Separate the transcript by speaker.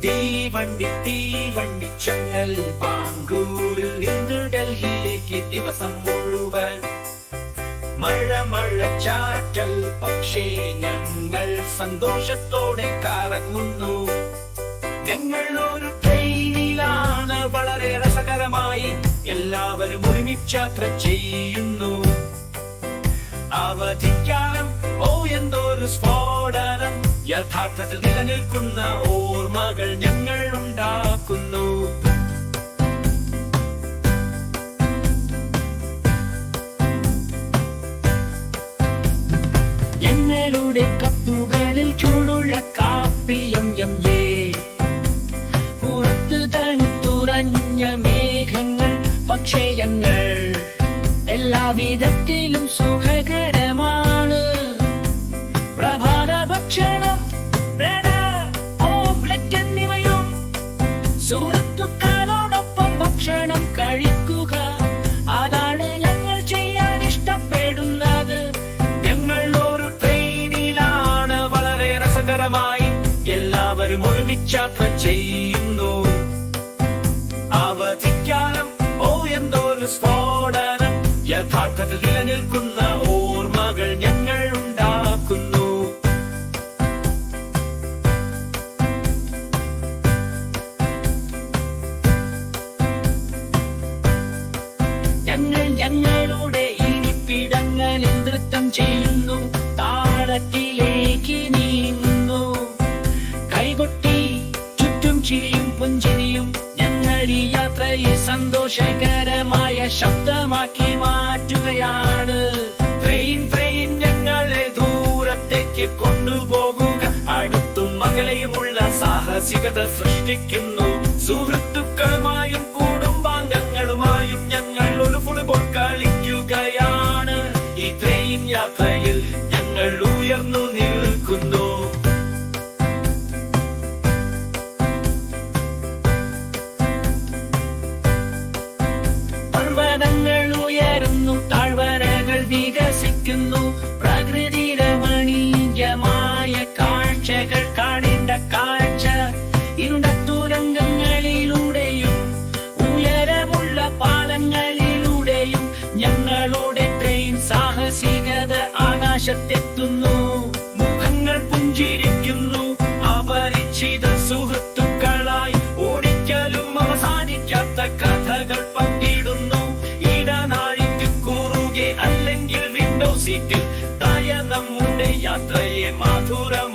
Speaker 1: തീവണ്ടി ചങ്ങൽ ബാംഗ്ലൂരിൽ നിന്ന് ഡൽഹിയിലേക്ക് ദിവസം മുഴുവൻ മഴ ചാറ്റൽ, പക്ഷേ ഞങ്ങൾ സന്തോഷത്തോടെ കറങ്ങുന്നു. ഞങ്ങൾ ഒരു ട്രെയിനിലാണ്, വളരെ രസകരമായി എല്ലാവരും ഒരുമിച്ച് യാത്ര ചെയ്യുന്നു. അവധിക്കാലം എന്തൊരു സ്ഫോടനം, യഥാർത്ഥത്തിൽ നിലനിൽക്കുന്ന ഓർമ്മകൾ ഞങ്ങൾ ഉണ്ടാക്കുന്നു. ഞങ്ങളുടെ കപ്പുകളിൽ ചൂടുള്ള കാപ്പിയും പുറത്ത് തണുത്തുറഞ്ഞ മേഘങ്ങൾ, പക്ഷേ ഞങ്ങൾ എല്ലാവിധത്തിലും സുഖകരമാണ്. പ്രഭാത ഭക്ഷണം, ഓംലെറ്റ് എന്നിവയും സുഹൃത്തുക്കളോടൊപ്പം ഭക്ഷണം കഴിക്കുക, അതാണ് ഞങ്ങൾ ചെയ്യാൻ ഇഷ്ടപ്പെടുന്നത്. ഞങ്ങൾ ഒരു ട്രെയിനിലാണ്, വളരെ രസകരമായി എല്ലാവരും ഒരുമിച്ച് യാത്ര ചെയ്യുന്നു. അവധിക്കാലം എന്തൊരു സ്ഫോടനം, യഥാർത്ഥത്തിൽ നിലനിൽക്കുന്ന ഓർമ്മകൾ ഞങ്ങൾ ഉണ്ടാക്കുന്നു. ഞങ്ങളുടെ ഇരിപ്പിടങ്ങളിൽ നൃത്തം ചെയ്യുന്നു, താളത്തിലേക്ക് നീങ്ങുന്നു, കൈകൊട്ടി ചുറ്റും ചിരിയും പുഞ്ചിരിയും ഞങ്ങൾ ഈ യാത്രയെ സന്തോഷകരമായ ശബ്ദമാക്കി മാറ്റുകയാണ്. ട്രെയിൻ ഞങ്ങളെ ദൂരത്തേക്ക് കൊണ്ടുപോകുക, അടുത്തും അകലെയുമുള്ള സാഹസികത സൃഷ്ടിക്കുന്നു. സുഹൃത്തുക്കളുമായും കുടുംബാംഗങ്ങളുമായും ഞങ്ങൾ ഒരു ഫുട്ബോൾ കളിക്കുകയാണ്. ഈ ട്രെയിൻ യാത്രയിൽ ഞങ്ങൾ ഉയർന്നു നിൽക്കുന്നു. പർവ്വതങ്ങൾ ഉയരുന്നു, താഴ്വരകൾ വികസിക്കുന്നു, പ്രകൃതി രമണീയമായ കാഴ്ചകൾ കാണേണ്ട കാഴ്ച. ഇരുണ്ട തുരങ്കങ്ങളിലൂടെയും ഉയരമുള്ള പാലങ്ങളിലൂടെയും ഞങ്ങളുടെ ട്രെയിൻ സാഹസികത ആകാശത്തെത്തുന്നു. മുഖങ്ങൾ പുഞ്ചിരിക്കുന്നു, അപരിചിത സുഹൃത്തുക്കളായി ഓടിക്കലും അവസാനിക്കാത്ത കഥകൾ പങ്കിടുന്നു. ഇടനാഴിക്ക് കുറുകെ അല്ലെങ്കിൽ വിൻഡോ സീറ്റിൽ നമ്മുടെ യാത്രയെ മധുരം